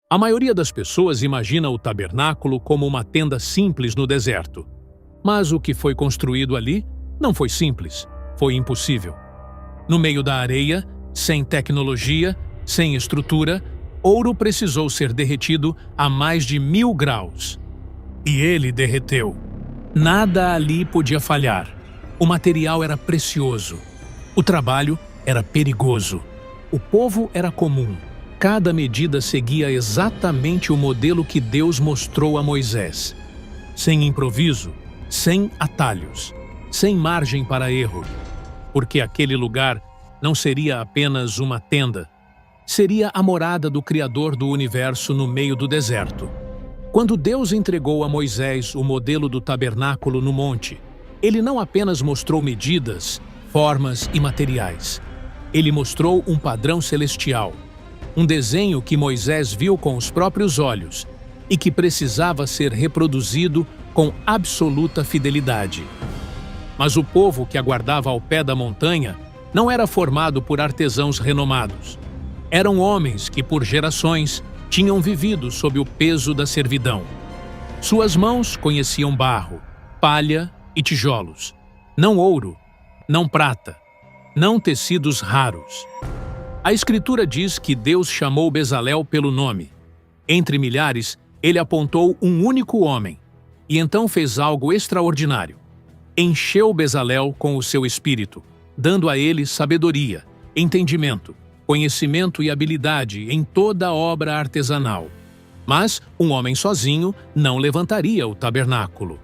A maioria das pessoas imagina o tabernáculo como uma tenda simples no deserto. Mas o que foi construído ali não foi simples, foi impossível. No meio da areia, sem tecnologia, sem estrutura, ouro precisou ser derretido a mais de 1000 graus. E ele derreteu. Nada ali podia falhar. O material era precioso. O trabalho era perigoso. O povo era comum. Cada medida seguia exatamente o modelo que Deus mostrou a Moisés. Sem improviso, sem atalhos, sem margem para erro. Porque aquele lugar não seria apenas uma tenda. Seria a morada do Criador do universo no meio do deserto. Quando Deus entregou a Moisés o modelo do tabernáculo no monte, ele não apenas mostrou medidas, formas e materiais. Ele mostrou um padrão celestial, um desenho que Moisés viu com os próprios olhos e que precisava ser reproduzido com absoluta fidelidade. Mas o povo que aguardava ao pé da montanha não era formado por artesãos renomados. Eram homens que, por gerações, tinham vivido sob o peso da servidão. Suas mãos conheciam barro, palha e tijolos, não ouro, não prata, não tecidos raros. A Escritura diz que Deus chamou Bezalel pelo nome. Entre milhares, ele apontou um único homem, e então fez algo extraordinário. Encheu Bezalel com o seu espírito, dando a ele sabedoria, entendimento, conhecimento e habilidade em toda obra artesanal. Mas um homem sozinho não levantaria o tabernáculo.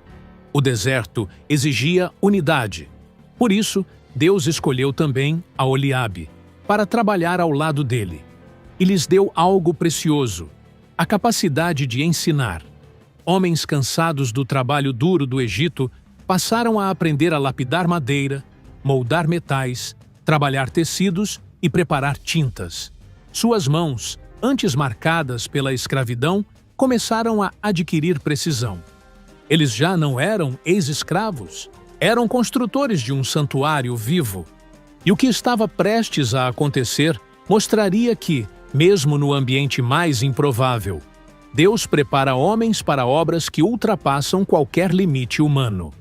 O deserto exigia unidade. Por isso, Deus escolheu também a Oliabe para trabalhar ao lado dele. E lhes deu algo precioso, a capacidade de ensinar. Homens cansados do trabalho duro do Egito passaram a aprender a lapidar madeira, moldar metais, trabalhar tecidos e preparar tintas. Suas mãos, antes marcadas pela escravidão, começaram a adquirir precisão. Eles já não eram ex-escravos, eram construtores de um santuário vivo. E o que estava prestes a acontecer mostraria que, mesmo no ambiente mais improvável, Deus prepara homens para obras que ultrapassam qualquer limite humano.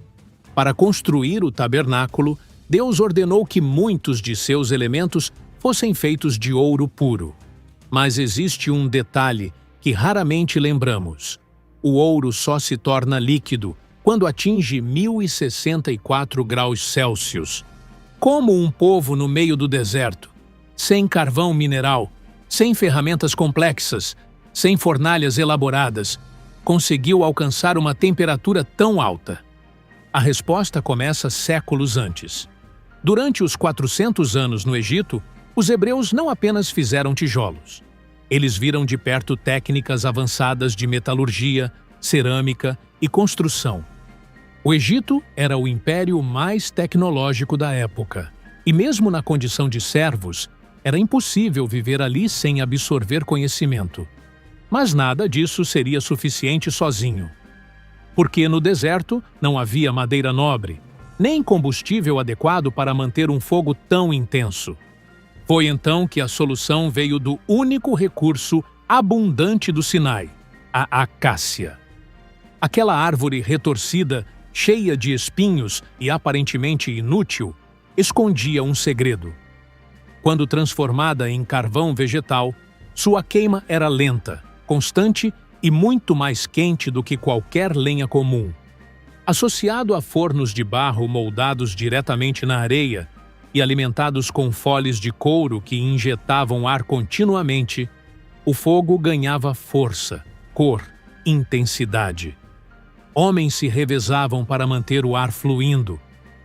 Para construir o tabernáculo, Deus ordenou que muitos de seus elementos fossem feitos de ouro puro. Mas existe um detalhe que raramente lembramos. O ouro só se torna líquido quando atinge 1064 graus Celsius. Como um povo no meio do deserto, sem carvão mineral, sem ferramentas complexas, sem fornalhas elaboradas, conseguiu alcançar uma temperatura tão alta? A resposta começa séculos antes. Durante os 400 anos no Egito, os hebreus não apenas fizeram tijolos. Eles viram de perto técnicas avançadas de metalurgia, cerâmica e construção. O Egito era o império mais tecnológico da época, e mesmo na condição de servos, era impossível viver ali sem absorver conhecimento. Mas nada disso seria suficiente sozinho. Porque no deserto não havia madeira nobre, nem combustível adequado para manter um fogo tão intenso. Foi então que a solução veio do único recurso abundante do Sinai, a acácia. Aquela árvore retorcida, cheia de espinhos e aparentemente inútil, escondia um segredo. Quando transformada em carvão vegetal, sua queima era lenta, constante e muito mais quente do que qualquer lenha comum. Associado a fornos de barro moldados diretamente na areia e alimentados com foles de couro que injetavam ar continuamente, o fogo ganhava força, cor, intensidade. Homens se revezavam para manter o ar fluindo.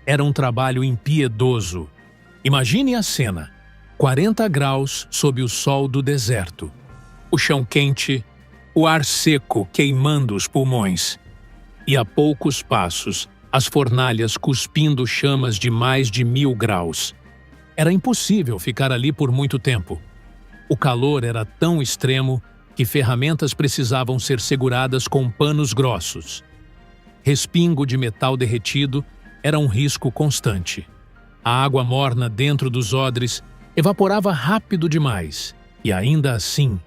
Era um trabalho impiedoso. Imagine a cena: 40 graus sob o sol do deserto. O chão quente, o ar seco queimando os pulmões. E a poucos passos, as fornalhas cuspindo chamas de mais de 1000 graus. Era impossível ficar ali por muito tempo. O calor era tão extremo que ferramentas precisavam ser seguradas com panos grossos. Respingo de metal derretido era um risco constante. A água morna dentro dos odres evaporava rápido demais, e ainda assim,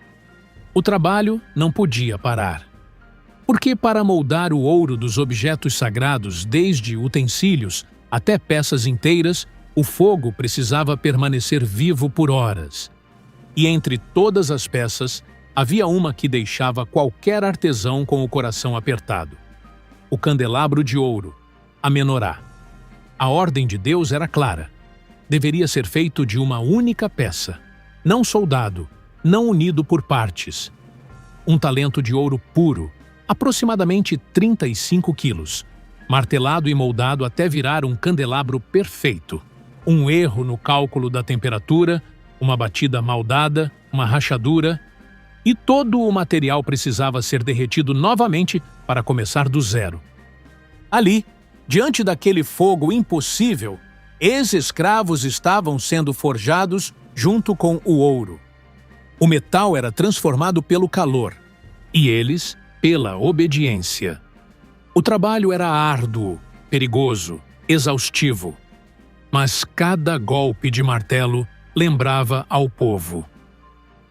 O trabalho não podia parar. Porque para moldar o ouro dos objetos sagrados, desde utensílios até peças inteiras, o fogo precisava permanecer vivo por horas. E entre todas as peças, havia uma que deixava qualquer artesão com o coração apertado: o candelabro de ouro, a menorá. A ordem de Deus era clara. Deveria ser feito de uma única peça, não soldado, não unido por partes. Um talento de ouro puro, aproximadamente 35 quilos, martelado e moldado até virar um candelabro perfeito. Um erro no cálculo da temperatura, uma batida mal dada, uma rachadura, e todo o material precisava ser derretido novamente para começar do zero. Ali, diante daquele fogo impossível, ex-escravos estavam sendo forjados junto com o ouro. O metal era transformado pelo calor, e eles pela obediência. O trabalho era árduo, perigoso, exaustivo. Mas cada golpe de martelo lembrava ao povo: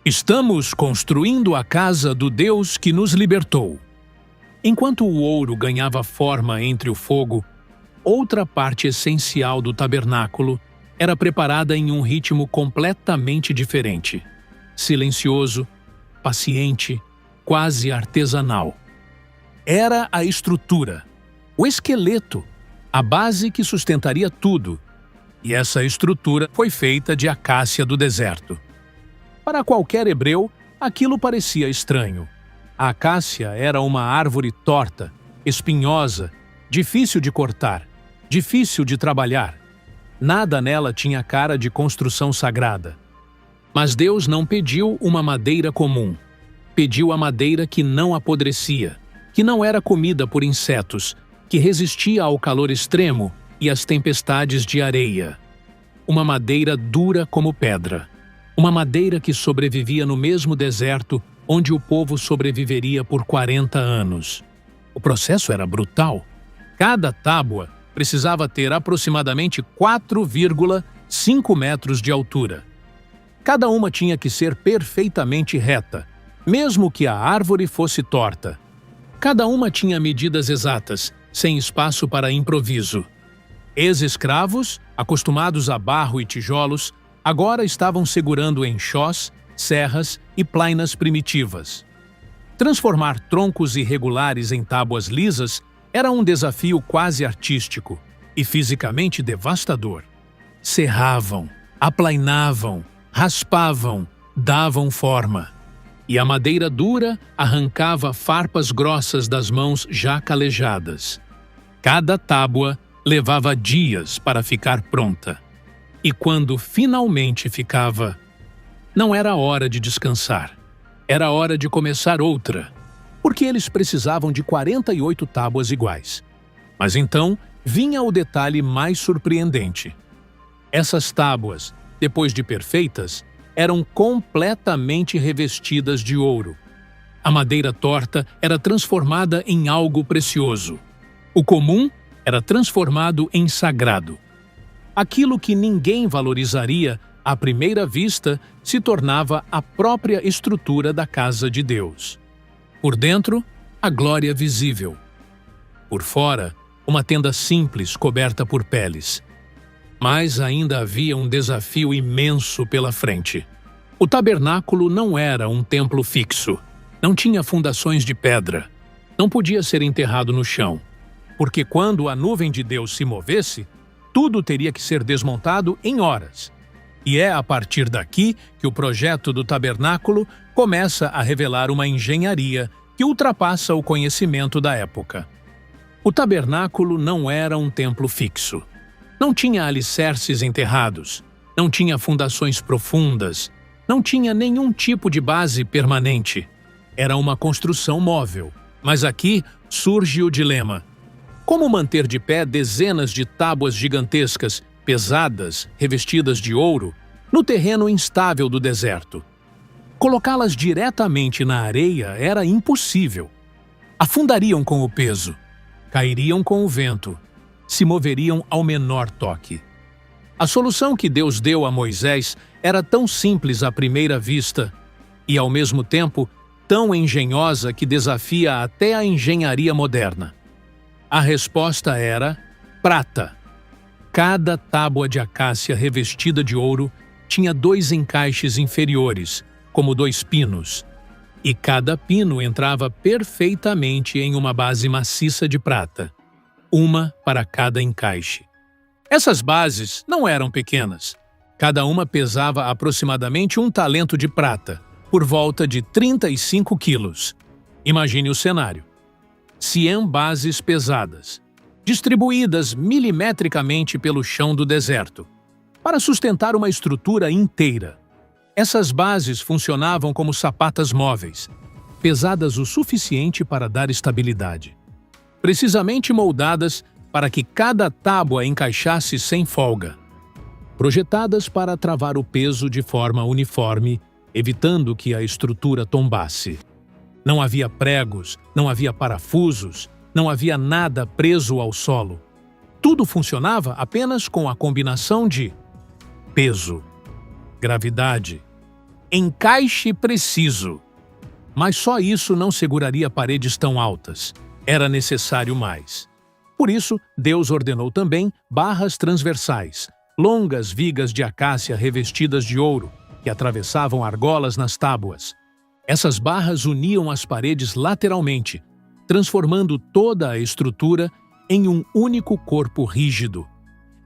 estamos construindo a casa do Deus que nos libertou. Enquanto o ouro ganhava forma entre o fogo, outra parte essencial do tabernáculo era preparada em um ritmo completamente diferente. Silencioso, paciente, quase artesanal. Era a estrutura, o esqueleto, a base que sustentaria tudo. E essa estrutura foi feita de acácia do deserto. Para qualquer hebreu, aquilo parecia estranho. A acácia era uma árvore torta, espinhosa, difícil de cortar, difícil de trabalhar. Nada nela tinha cara de construção sagrada. Mas Deus não pediu uma madeira comum. Pediu a madeira que não apodrecia, que não era comida por insetos, que resistia ao calor extremo e às tempestades de areia. Uma madeira dura como pedra. Uma madeira que sobrevivia no mesmo deserto onde o povo sobreviveria por 40 anos. O processo era brutal. Cada tábua precisava ter aproximadamente 4,5 metros de altura. Cada uma tinha que ser perfeitamente reta, mesmo que a árvore fosse torta. Cada uma tinha medidas exatas, sem espaço para improviso. Ex-escravos, acostumados a barro e tijolos, agora estavam segurando enxós, serras e plainas primitivas. Transformar troncos irregulares em tábuas lisas era um desafio quase artístico e fisicamente devastador. Serravam, aplainavam, raspavam, davam forma. E a madeira dura arrancava farpas grossas das mãos já calejadas. Cada tábua levava dias para ficar pronta. E quando finalmente ficava, não era hora de descansar. Era hora de começar outra, porque eles precisavam de 48 tábuas iguais. Mas então vinha o detalhe mais surpreendente. Essas tábuas, depois de perfeitas, eram completamente revestidas de ouro. A madeira torta era transformada em algo precioso. O comum era transformado em sagrado. Aquilo que ninguém valorizaria à primeira vista se tornava a própria estrutura da casa de Deus. Por dentro, a glória visível. Por fora, uma tenda simples coberta por peles. Mas ainda havia um desafio imenso pela frente. O tabernáculo não era um templo fixo. Não tinha fundações de pedra. Não podia ser enterrado no chão. Porque quando a nuvem de Deus se movesse, tudo teria que ser desmontado em horas. E é a partir daqui que o projeto do tabernáculo começa a revelar uma engenharia que ultrapassa o conhecimento da época. O tabernáculo não era um templo fixo. Não tinha alicerces enterrados, não tinha fundações profundas, não tinha nenhum tipo de base permanente. Era uma construção móvel. Mas aqui surge o dilema. Como manter de pé dezenas de tábuas gigantescas, pesadas, revestidas de ouro, no terreno instável do deserto? Colocá-las diretamente na areia era impossível. Afundariam com o peso, cairiam com o vento, se moveriam ao menor toque. A solução que Deus deu a Moisés era tão simples à primeira vista e, ao mesmo tempo, tão engenhosa que desafia até a engenharia moderna? A resposta era prata. Cada tábua de acácia revestida de ouro tinha 2 encaixes inferiores, como 2 pinos, e cada pino entrava perfeitamente em uma base maciça de prata, uma para cada encaixe. Essas bases não eram pequenas. Cada uma pesava aproximadamente 1 talento de prata, por volta de 35 quilos. Imagine o cenário. 100 bases pesadas, distribuídas milimetricamente pelo chão do deserto, para sustentar uma estrutura inteira. Essas bases funcionavam como sapatas móveis, pesadas o suficiente para dar estabilidade, precisamente moldadas para que cada tábua encaixasse sem folga, projetadas para travar o peso de forma uniforme, evitando que a estrutura tombasse. Não havia pregos, não havia parafusos, não havia nada preso ao solo. Tudo funcionava apenas com a combinação de peso, gravidade, encaixe preciso. Mas só isso não seguraria paredes tão altas. Era necessário mais. Por isso, Deus ordenou também barras transversais, longas vigas de acácia revestidas de ouro, que atravessavam argolas nas tábuas. Essas barras uniam as paredes lateralmente, transformando toda a estrutura em um único corpo rígido.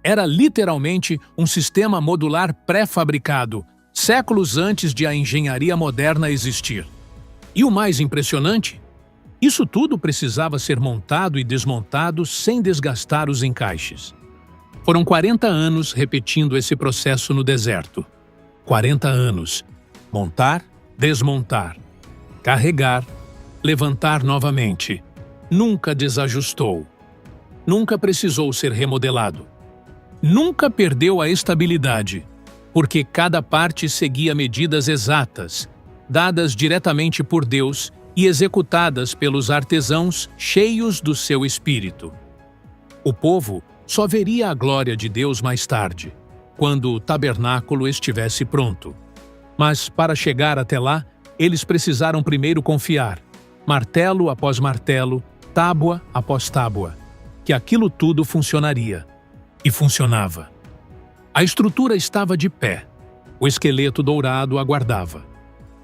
Era literalmente um sistema modular pré-fabricado, séculos antes de a engenharia moderna existir. E o mais impressionante? Isso tudo precisava ser montado e desmontado sem desgastar os encaixes. Foram 40 anos repetindo esse processo no deserto. 40 anos. Montar, desmontar, carregar, levantar novamente. Nunca desajustou. Nunca precisou ser remodelado. Nunca perdeu a estabilidade, porque cada parte seguia medidas exatas, dadas diretamente por Deus e executadas pelos artesãos cheios do seu espírito. O povo só veria a glória de Deus mais tarde, quando o tabernáculo estivesse pronto. Mas, para chegar até lá, eles precisaram primeiro confiar, martelo após martelo, tábua após tábua, que aquilo tudo funcionaria. E funcionava. A estrutura estava de pé. O esqueleto dourado aguardava.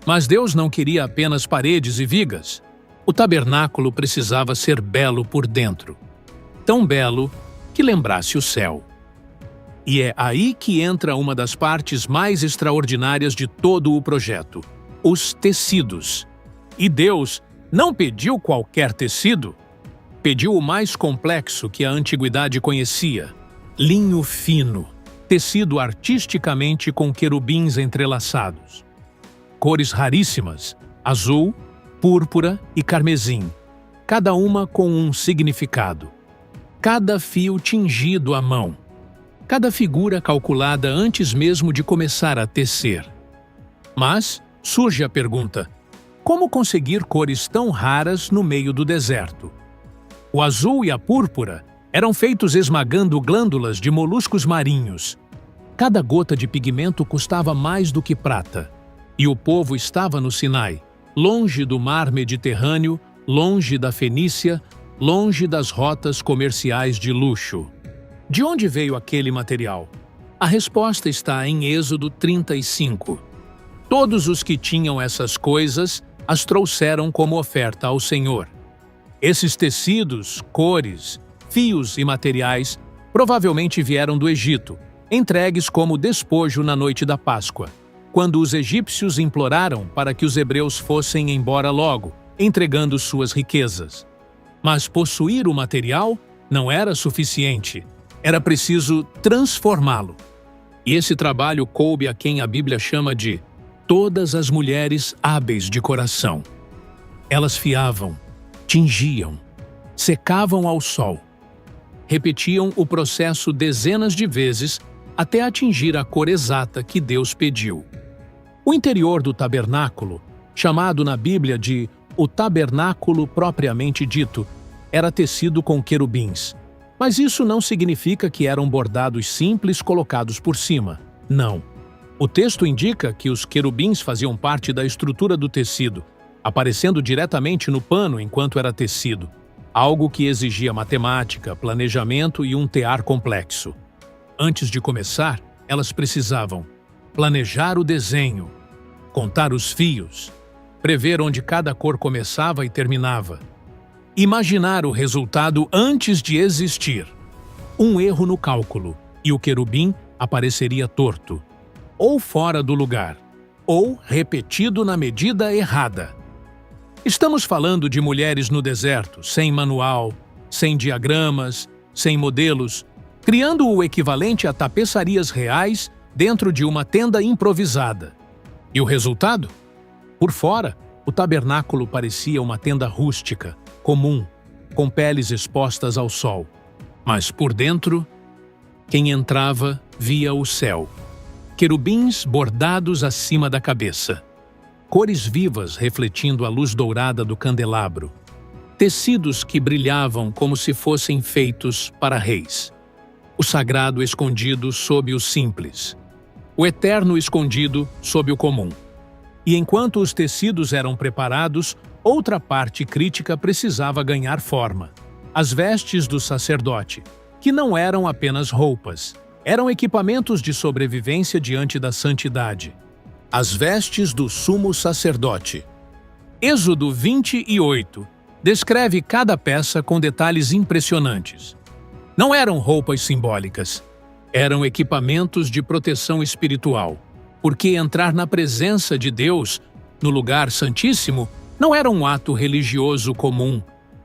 Mas Deus não queria apenas paredes e vigas. O tabernáculo precisava ser belo por dentro. Tão belo que lembrasse o céu. E é aí que entra uma das partes mais extraordinárias de todo o projeto: os tecidos. E Deus não pediu qualquer tecido. Pediu o mais complexo que a antiguidade conhecia: linho fino, tecido artisticamente com querubins entrelaçados. Cores raríssimas: azul, púrpura e carmesim, cada uma com um significado. Cada fio tingido à mão. Cada figura calculada antes mesmo de começar a tecer. Mas surge a pergunta: como conseguir cores tão raras no meio do deserto? O azul e a púrpura eram feitos esmagando glândulas de moluscos marinhos. Cada gota de pigmento custava mais do que prata. E o povo estava no Sinai, longe do mar Mediterrâneo, longe da Fenícia, longe das rotas comerciais de luxo. De onde veio aquele material? A resposta está em Êxodo 35. Todos os que tinham essas coisas as trouxeram como oferta ao Senhor. Esses tecidos, cores, fios e materiais provavelmente vieram do Egito, entregues como despojo na noite da Páscoa, quando os egípcios imploraram para que os hebreus fossem embora logo, entregando suas riquezas. Mas possuir o material não era suficiente. Era preciso transformá-lo. E esse trabalho coube a quem a Bíblia chama de todas as mulheres hábeis de coração. Elas fiavam, tingiam, secavam ao sol. Repetiam o processo dezenas de vezes até atingir a cor exata que Deus pediu. O interior do tabernáculo, chamado na Bíblia de o tabernáculo propriamente dito, era tecido com querubins. Mas isso não significa que eram bordados simples colocados por cima. Não. O texto indica que os querubins faziam parte da estrutura do tecido, aparecendo diretamente no pano enquanto era tecido, algo que exigia matemática, planejamento e um tear complexo. Antes de começar, elas precisavam planejar o desenho, contar os fios, prever onde cada cor começava e terminava, imaginar o resultado antes de existir. Um erro no cálculo e o querubim apareceria torto, ou fora do lugar, ou repetido na medida errada. Estamos falando de mulheres no deserto, sem manual, sem diagramas, sem modelos, criando o equivalente a tapeçarias reais dentro de uma tenda improvisada. E o resultado? Por fora, o tabernáculo parecia uma tenda rústica, comum, com peles expostas ao sol. Mas por dentro, quem entrava via o céu. Querubins bordados acima da cabeça. Cores vivas refletindo a luz dourada do candelabro. Tecidos que brilhavam como se fossem feitos para reis. O sagrado escondido sob o simples. O eterno escondido sob o comum. E enquanto os tecidos eram preparados, outra parte crítica precisava ganhar forma. As vestes do sacerdote, que não eram apenas roupas, eram equipamentos de sobrevivência diante da santidade. As vestes do sumo sacerdote. Êxodo 28 descreve cada peça com detalhes impressionantes. Não eram roupas simbólicas, eram equipamentos de proteção espiritual, porque entrar na presença de Deus, no lugar santíssimo, não era um ato religioso comum,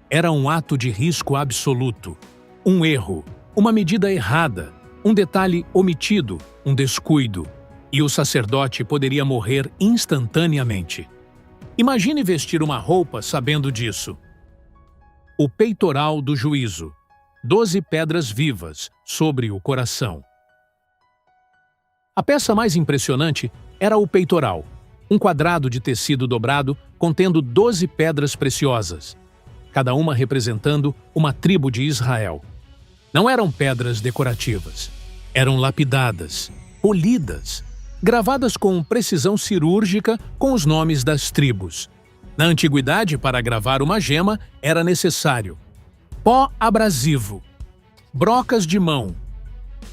era um ato de risco absoluto. Um erro, uma medida errada, um detalhe omitido, um descuido, e o sacerdote poderia morrer instantaneamente. Imagine vestir uma roupa sabendo disso. O peitoral do juízo. 12 pedras vivas sobre o coração. A peça mais impressionante era o peitoral, um quadrado de tecido dobrado contendo 12 pedras preciosas, cada uma representando uma tribo de Israel. Não eram pedras decorativas, eram lapidadas, polidas, gravadas com precisão cirúrgica com os nomes das tribos. Na antiguidade, para gravar uma gema, era necessário pó abrasivo, brocas de mão,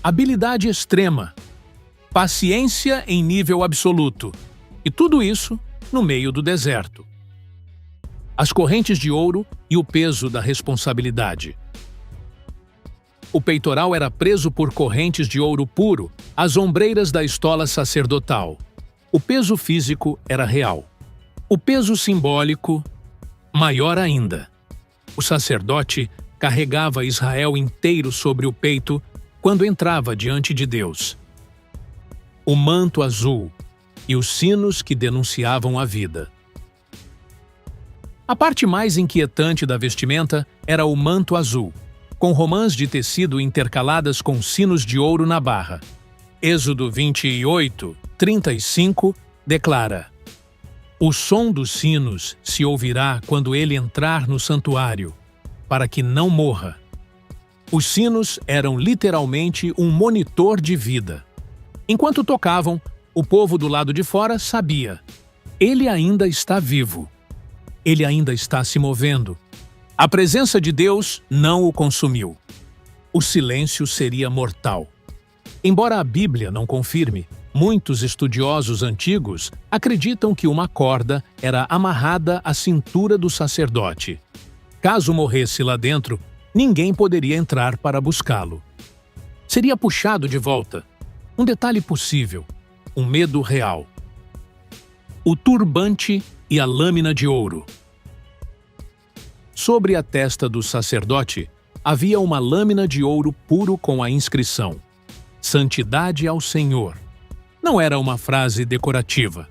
habilidade extrema, paciência em nível absoluto, e tudo isso no meio do deserto. As correntes de ouro e o peso da responsabilidade. O peitoral era preso por correntes de ouro puro às ombreiras da estola sacerdotal. O peso físico era real. O peso simbólico, maior ainda. O sacerdote carregava Israel inteiro sobre o peito quando entrava diante de Deus. O manto azul e os sinos que denunciavam a vida. A parte mais inquietante da vestimenta era o manto azul, com romãs de tecido intercaladas com sinos de ouro na barra. Êxodo 28, 35 declara: o som dos sinos se ouvirá quando ele entrar no santuário, para que não morra. Os sinos eram literalmente um monitor de vida. Enquanto tocavam, o povo do lado de fora sabia: ele ainda está vivo. Ele ainda está se movendo. A presença de Deus não o consumiu. O silêncio seria mortal. Embora a Bíblia não confirme, muitos estudiosos antigos acreditam que uma corda era amarrada à cintura do sacerdote. Caso morresse lá dentro, ninguém poderia entrar para buscá-lo. Seria puxado de volta. Um detalhe possível, um medo real. O turbante e a lâmina de ouro. Sobre a testa do sacerdote havia uma lâmina de ouro puro com a inscrição: Santidade ao Senhor. Não era uma frase decorativa.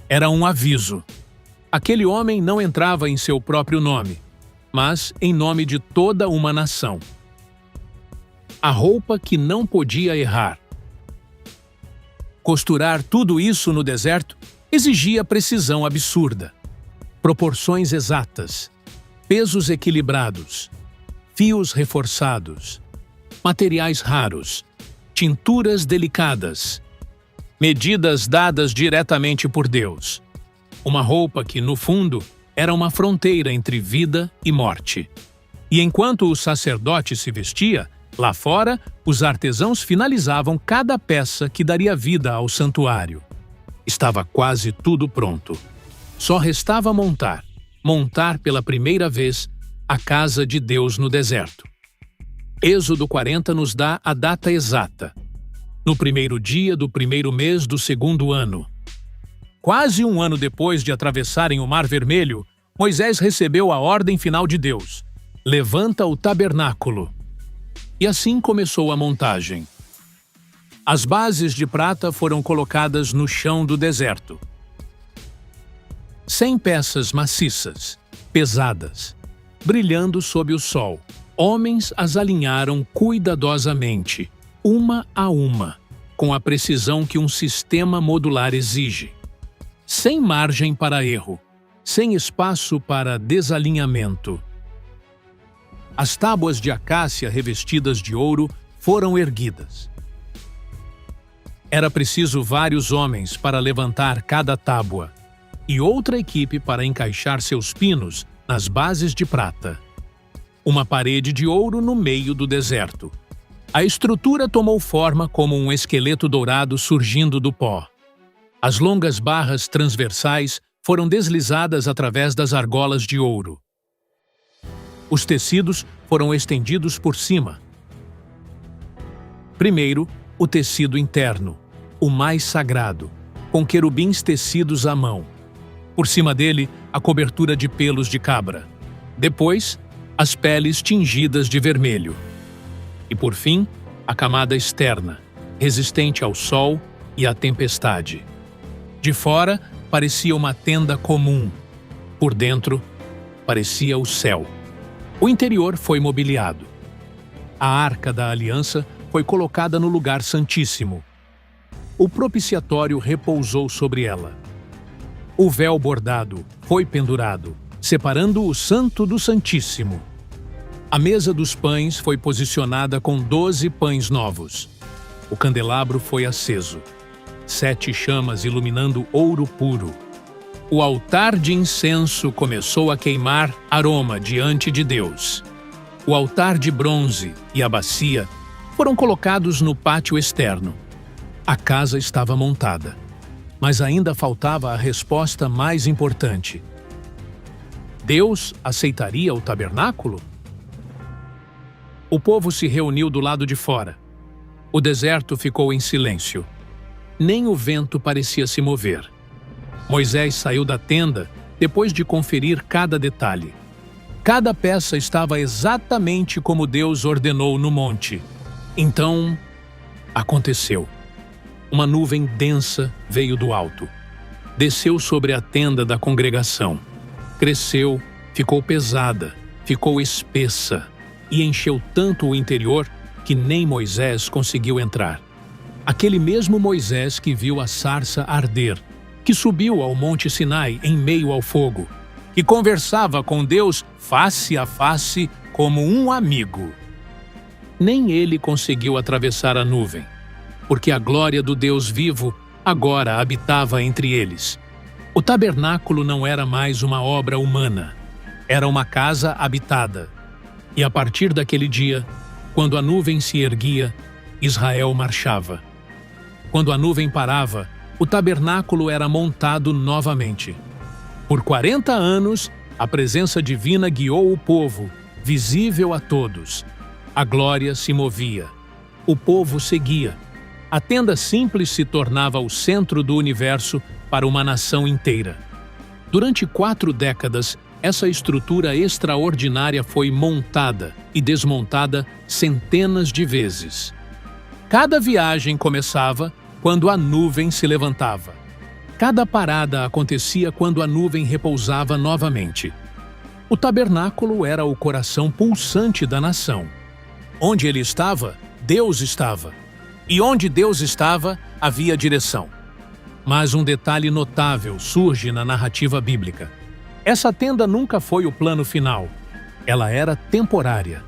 Era um aviso. Aquele homem não entrava em seu próprio nome, mas em nome de toda uma nação. A roupa que não podia errar. Costurar tudo isso no deserto exigia precisão absurda, proporções exatas, pesos equilibrados, fios reforçados, materiais raros, tinturas delicadas, medidas dadas diretamente por Deus. Uma roupa que, no fundo, era uma fronteira entre vida e morte. E enquanto o sacerdote se vestia, lá fora, os artesãos finalizavam cada peça que daria vida ao santuário. Estava quase tudo pronto. Só restava montar pela primeira vez, a casa de Deus no deserto. Êxodo 40 nos dá a data exata. No primeiro dia do primeiro mês do segundo ano. Quase um ano depois de atravessarem o Mar Vermelho, Moisés recebeu a ordem final de Deus: levanta o tabernáculo. E assim começou a montagem. As bases de prata foram colocadas no chão do deserto. 100 peças maciças, pesadas, brilhando sob o sol. Homens as alinharam cuidadosamente, uma a uma, com a precisão que um sistema modular exige. Sem margem para erro, sem espaço para desalinhamento. As tábuas de acácia revestidas de ouro foram erguidas. Era preciso vários homens para levantar cada tábua e outra equipe para encaixar seus pinos nas bases de prata. Uma parede de ouro no meio do deserto. A estrutura tomou forma como um esqueleto dourado surgindo do pó. As longas barras transversais foram deslizadas através das argolas de ouro. Os tecidos foram estendidos por cima. Primeiro, o tecido interno, o mais sagrado, com querubins tecidos à mão. Por cima dele, a cobertura de pelos de cabra. Depois, as peles tingidas de vermelho. E por fim, a camada externa, resistente ao sol e à tempestade. De fora, parecia uma tenda comum. Por dentro, parecia o céu. O interior foi mobiliado. A Arca da Aliança foi colocada no lugar santíssimo. O propiciatório repousou sobre ela. O véu bordado foi pendurado, separando o Santo do Santíssimo. A mesa dos pães foi posicionada com 12 pães novos. O candelabro foi aceso, 7 chamas iluminando ouro puro. O altar de incenso começou a queimar aroma diante de Deus. O altar de bronze e a bacia foram colocados no pátio externo. A casa estava montada, mas ainda faltava a resposta mais importante. Deus aceitaria o tabernáculo? O povo se reuniu do lado de fora. O deserto ficou em silêncio. Nem o vento parecia se mover. Moisés saiu da tenda depois de conferir cada detalhe. Cada peça estava exatamente como Deus ordenou no monte. Então, aconteceu. Uma nuvem densa veio do alto. Desceu sobre a tenda da congregação. Cresceu, ficou pesada, ficou espessa e encheu tanto o interior que nem Moisés conseguiu entrar. Aquele mesmo Moisés que viu a sarça arder, que subiu ao Monte Sinai em meio ao fogo, que conversava com Deus face a face como um amigo. Nem ele conseguiu atravessar a nuvem, porque a glória do Deus vivo agora habitava entre eles. O tabernáculo não era mais uma obra humana, era uma casa habitada. E a partir daquele dia, quando a nuvem se erguia, Israel marchava. Quando a nuvem parava, o tabernáculo era montado novamente. Por 40 anos, a presença divina guiou o povo, visível a todos. A glória se movia. O povo seguia. A tenda simples se tornava o centro do universo para uma nação inteira. Durante 4 décadas, essa estrutura extraordinária foi montada e desmontada centenas de vezes. Cada viagem começava quando a nuvem se levantava. Cada parada acontecia quando a nuvem repousava novamente. O tabernáculo era o coração pulsante da nação. Onde ele estava, Deus estava. E onde Deus estava, havia direção. Mas um detalhe notável surge na narrativa bíblica. Essa tenda nunca foi o plano final. Ela era temporária,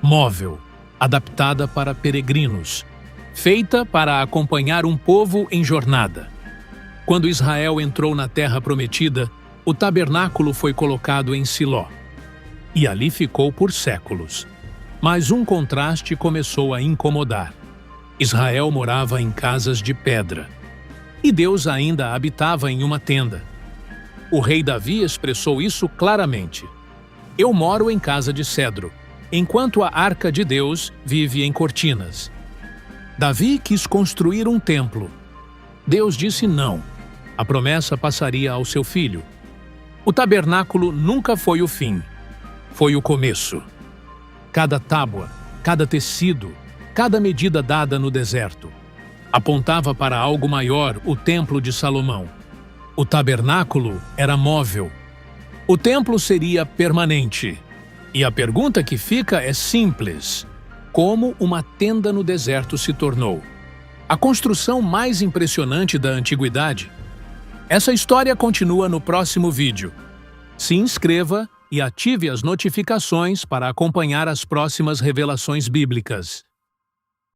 móvel, adaptada para peregrinos, feita para acompanhar um povo em jornada. Quando Israel entrou na Terra Prometida, O tabernáculo foi colocado em Siló, e ali ficou por séculos. Mas um contraste começou a incomodar. Israel morava em casas de pedra, e Deus ainda habitava em uma tenda. O rei Davi expressou isso claramente. Eu moro em casa de cedro, enquanto a arca de Deus vive em cortinas. Davi quis construir um templo. Deus disse não. A promessa passaria ao seu filho. O tabernáculo nunca foi o fim. Foi o começo. Cada tábua, cada tecido, cada medida dada no deserto apontava para algo maior, o Templo de Salomão. O tabernáculo era móvel. O templo seria permanente. E a pergunta que fica é simples: como uma tenda no deserto se tornou a construção mais impressionante da antiguidade? Essa história continua no próximo vídeo. Se inscreva e ative as notificações para acompanhar as próximas revelações bíblicas.